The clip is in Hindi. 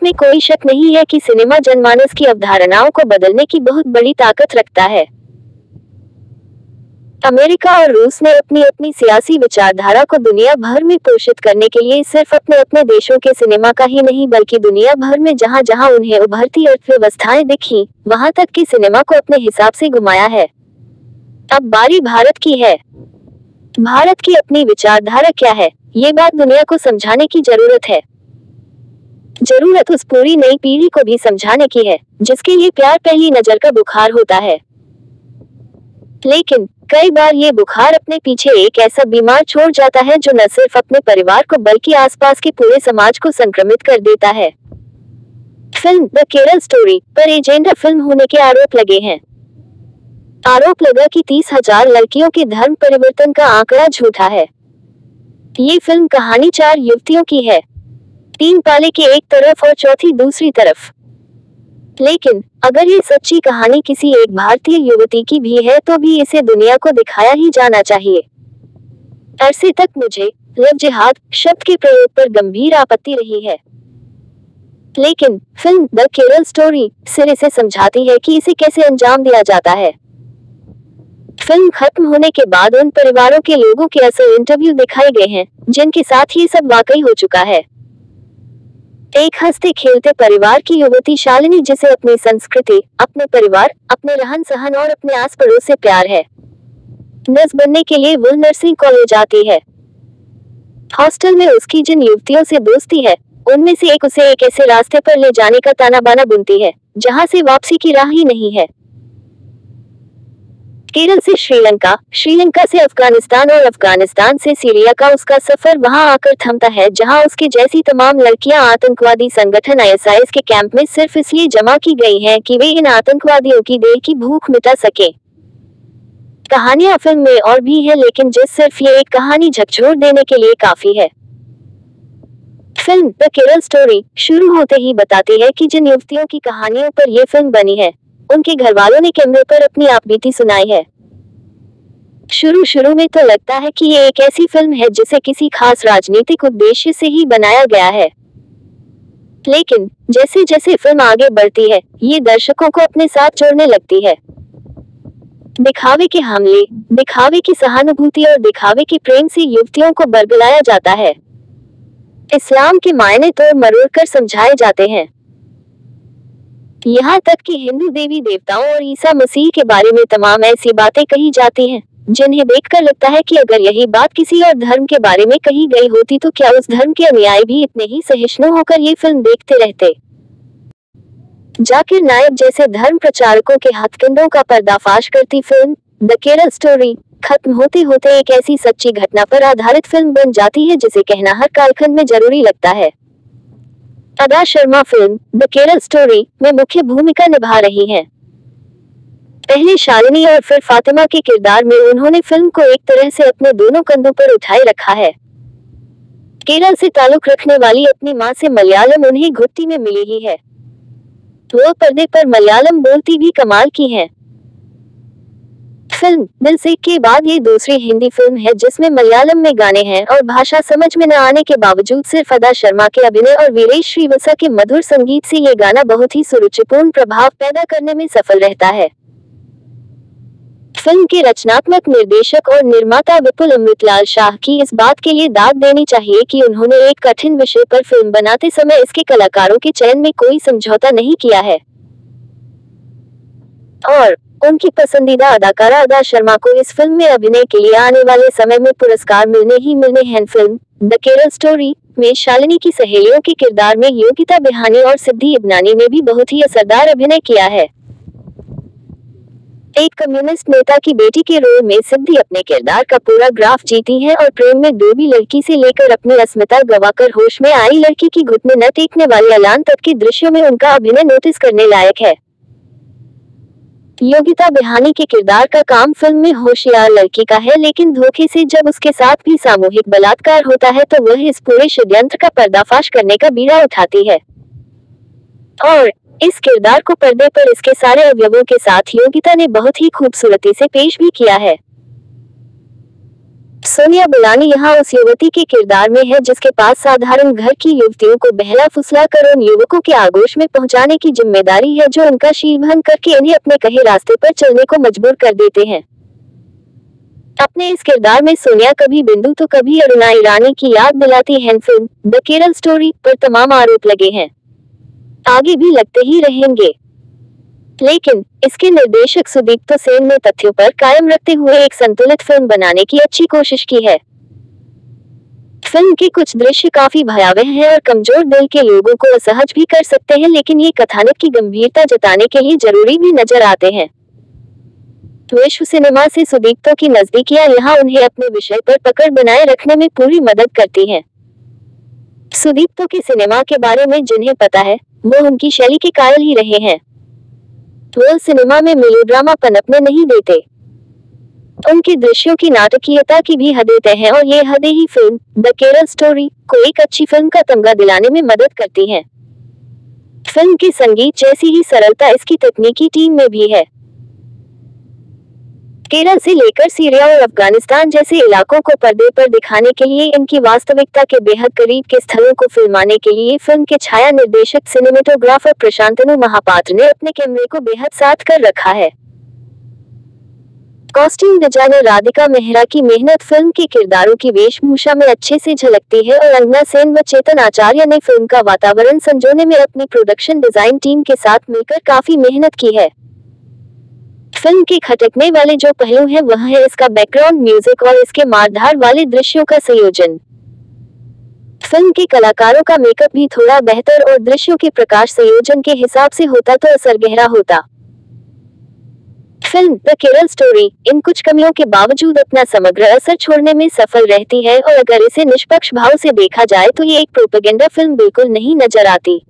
में कोई शक नहीं है कि सिनेमा जनमानस की अवधारणाओं को बदलने की बहुत बड़ी ताकत रखता है। अमेरिका और रूस ने अपनी अपनी सियासी विचारधारा को दुनिया भर में पोषित करने के लिए सिर्फ अपने अपने देशों के सिनेमा का ही नहीं बल्कि दुनिया भर में जहां जहां उन्हें उभरती अर्थव्यवस्थाएं दिखी, वहां तक कि सिनेमा को अपने हिसाब से घुमाया है। अब बारी भारत की है। भारत की अपनी विचारधारा क्या है, ये बात दुनिया को समझाने की जरूरत है। जरूरत उस पूरी नई पीढ़ी को भी समझाने की है, जिसके लिए प्यार पहली नजर का बुखार होता है। लेकिन कई बार ये बुखार अपने पीछे एक ऐसा बीमार छोड़ जाता है जो न सिर्फ अपने परिवार को बल्कि आसपास के पूरे समाज को संक्रमित कर देता है। फिल्म द केरल स्टोरी पर एजेंडा फिल्म होने के आरोप लगे हैं। आरोप लगा कि 30,000 लड़कियों के धर्म परिवर्तन का आंकड़ा झूठा है। ये फिल्म कहानी 4 युवतियों की है, 3 पाले के एक तरफ और चौथी दूसरी तरफ। लेकिन अगर ये सच्ची कहानी किसी एक भारतीय युवती की भी है तो भी इसे दुनिया को दिखाया ही जाना चाहिए। अरसे तक मुझे लव जिहाद शब्द के प्रयोग पर गंभीर आपत्ति रही है, लेकिन फिल्म द केरल स्टोरी सिरे से समझाती है कि इसे कैसे अंजाम दिया जाता है। फिल्म खत्म होने के बाद उन परिवारों के लोगों के असल इंटरव्यू दिखाए गए हैं जिनके साथ ये सब वाकई हो चुका है। एक हंसते खेलते परिवार की युवती शालिनी, जिसे अपनी संस्कृति, अपने परिवार, अपने रहन सहन और अपने आस पड़ोस से प्यार है। नर्स बनने के लिए वह नर्सिंग कॉलेज आती है। हॉस्टल में उसकी जिन युवतियों से दोस्ती है, उनमें से एक उसे एक ऐसे रास्ते पर ले जाने का ताना बाना बुनती है जहां से वापसी की राह ही नहीं है। केरल से श्रीलंका, श्रीलंका से अफगानिस्तान और अफगानिस्तान से सीरिया का उसका सफर वहां आकर थमता है जहां उसके जैसी तमाम लड़कियां आतंकवादी संगठन आईएसआईएस के कैंप में सिर्फ इसलिए जमा की गई हैं कि वे इन आतंकवादियों की देह की भूख मिटा सके। कहानियां फिल्म में और भी है, लेकिन जिस सिर्फ ये एक कहानी झकझोर देने के लिए काफी है। फिल्म द केरल स्टोरी शुरू होते ही बताती है कि जिन युवतियों की कहानियों पर यह फिल्म बनी है, उनके घर वालों ने कैमरे पर अपनी आपबीती सुनाई है। शुरू में तो लगता है कि ये एक ऐसी फिल्म है जिसे किसी खास राजनीतिक उद्देश्य से ही बनाया गया है, लेकिन जैसे जैसे फिल्म आगे बढ़ती है, ये दर्शकों को अपने साथ जोड़ने लगती है। दिखावे के हमले, दिखावे की सहानुभूति और दिखावे के प्रेम से युवतियों को बरगलाया जाता है। इस्लाम के मायने तोड़ मरोड़ कर समझाए जाते हैं। यहाँ तक कि हिंदू देवी देवताओं और ईसा मसीह के बारे में तमाम ऐसी बातें कही जाती हैं जिन्हें देखकर लगता है कि अगर यही बात किसी और धर्म के बारे में कही गई होती तो क्या उस धर्म के अनुयायी भी इतने ही सहिष्णु होकर ये फिल्म देखते रहते। जाकिर नायक जैसे धर्म प्रचारकों के हथकंडों का पर्दाफाश करती फिल्म द केरल स्टोरी खत्म होते होते एक ऐसी सच्ची घटना पर आधारित फिल्म बन जाती है जिसे कहना हर कालखंड में जरूरी लगता है। अदा Sharma film the Kerala story में मुख्य भूमिका निभा रही हैं। पहले शालिनी और फिर फातिमा के किरदार में उन्होंने फिल्म को एक तरह से अपने दोनों कंधों पर उठाए रखा है। केरल से ताल्लुक रखने वाली अपनी मां से मलयालम उन्हें घुट्टी में मिली ही है। वो पर्दे पर मलयालम बोलती भी कमाल की हैं। फिल्म दिल से के बाद ये दूसरी हिंदी फिल्म है जिसमें मलयालम में गाने हैं और भाषा समझ में न आने के बावजूद सिर्फ अदा शर्मा के अभिनय और वीरेश श्रीवत्सा के मधुर संगीत से ये गाना बहुत ही सुरुचिपूर्ण प्रभाव पैदा करने में सफल रहता है। फिल्म के रचनात्मक निर्देशक और निर्माता विपुल अमृतलाल शाह की इस बात के लिए दाद देनी चाहिए कि उन्होंने एक कठिन विषय पर फिल्म बनाते समय इसके कलाकारों के चयन में कोई समझौता नहीं किया है और उनकी पसंदीदा अदाकारा अदा शर्मा को इस फिल्म में अभिनय के लिए आने वाले समय में पुरस्कार मिलने ही मिलने हैं। फिल्म द केरल स्टोरी में शालिनी की सहेलियों के किरदार में योगिता बिहानी और सिद्धि इब्नानी ने भी बहुत ही असरदार अभिनय किया है। एक कम्युनिस्ट नेता की बेटी के रोल में सिद्धि अपने किरदार का पूरा ग्राफ जीती है और प्रेम में डूबी लड़की से लेकर अपनी अस्मिता गवाकर होश में आई लड़की की घुटने न टेकने वाले ऐलान तक के दृश्यों में उनका अभिनय नोटिस करने लायक है। योगिता बिहानी के किरदार का काम फिल्म में होशियार लड़की का है, लेकिन धोखे से जब उसके साथ भी सामूहिक बलात्कार होता है तो वह इस पूरे षड्यंत्र का पर्दाफाश करने का बीड़ा उठाती है और इस किरदार को पर्दे पर इसके सारे अवयवों के साथ योगिता ने बहुत ही खूबसूरती से पेश भी किया है। सोनिया बुलानी यहाँ उस युवती के किरदार में है जिसके पास साधारण घर की युवतियों को बहला फुसला कर उन युवकों के आगोश में पहुंचाने की जिम्मेदारी है जो उनका शीलभंग करके इन्हें अपने कहे रास्ते पर चलने को मजबूर कर देते हैं। अपने इस किरदार में सोनिया कभी बिंदु तो कभी अरुणा ईरानी की याद दिलाती है। फिल्म द केरल स्टोरी पर तमाम आरोप लगे हैं, आगे भी लगते ही रहेंगे, लेकिन इसके निर्देशक सुदीप्त सेन ने तथ्यों पर कायम रखते हुए एक संतुलित फिल्म बनाने की अच्छी कोशिश की है। फिल्म के कुछ दृश्य काफी भयावह हैं और कमजोर दिल के लोगों को असहज भी कर सकते हैं, लेकिन ये कथानक की गंभीरता जताने के लिए जरूरी भी नजर आते हैं। विश्व सिनेमा से सुदीप्त की नजदीकियां यहाँ उन्हें अपने विषय पर पकड़ बनाए रखने में पूरी मदद करती हैं। सुदीप्त के सिनेमा के बारे में जिन्हें पता है वो उनकी शैली के कायल ही रहे हैं। वो सिनेमा में मेलोड्रामा पनपने नहीं देते, उनके दृश्यों की नाटकीयता की भी हदें तय हैं और ये हदें ही फिल्म द केरल स्टोरी को एक अच्छी फिल्म का तमगा दिलाने में मदद करती हैं। फिल्म के संगीत जैसी ही सरलता इसकी तकनीकी टीम में भी है। केरल से लेकर सीरिया और अफगानिस्तान जैसे इलाकों को पर्दे पर दिखाने के लिए इनकी वास्तविकता के बेहद करीब के स्थलों को फिल्माने के लिए फिल्म के छाया निर्देशक सिनेमेटोग्राफर प्रशांतनु महापात्र ने अपने कैमरे को बेहद साथ कर रखा है। कॉस्ट्यूम डिजाइनर राधिका मेहरा की मेहनत फिल्म के किरदारों की वेशभूषा में अच्छे से झलकती है और अंगना सेन व चेतन आचार्य ने फिल्म का वातावरण संजोने में अपनी प्रोडक्शन डिजाइन टीम के साथ मिलकर काफी मेहनत की है। फिल्म के खटकने वाले जो पहलू हैं वह है इसका बैकग्राउंड म्यूजिक और इसके मारधार वाले दृश्यों का संयोजन। फिल्म के कलाकारों का मेकअप भी थोड़ा बेहतर और दृश्यों के प्रकाश संयोजन के हिसाब से होता तो असर गहरा होता। Film the Kerala story in कुछ कमियों के बावजूद अपना समग्र असर छोड़ने में सफल रहती है और अगर इसे निष्पक्ष भाव से देखा जाए तो ये एक प्रोपेगेंडा फिल्म बिल्कुल नहीं नजर आती।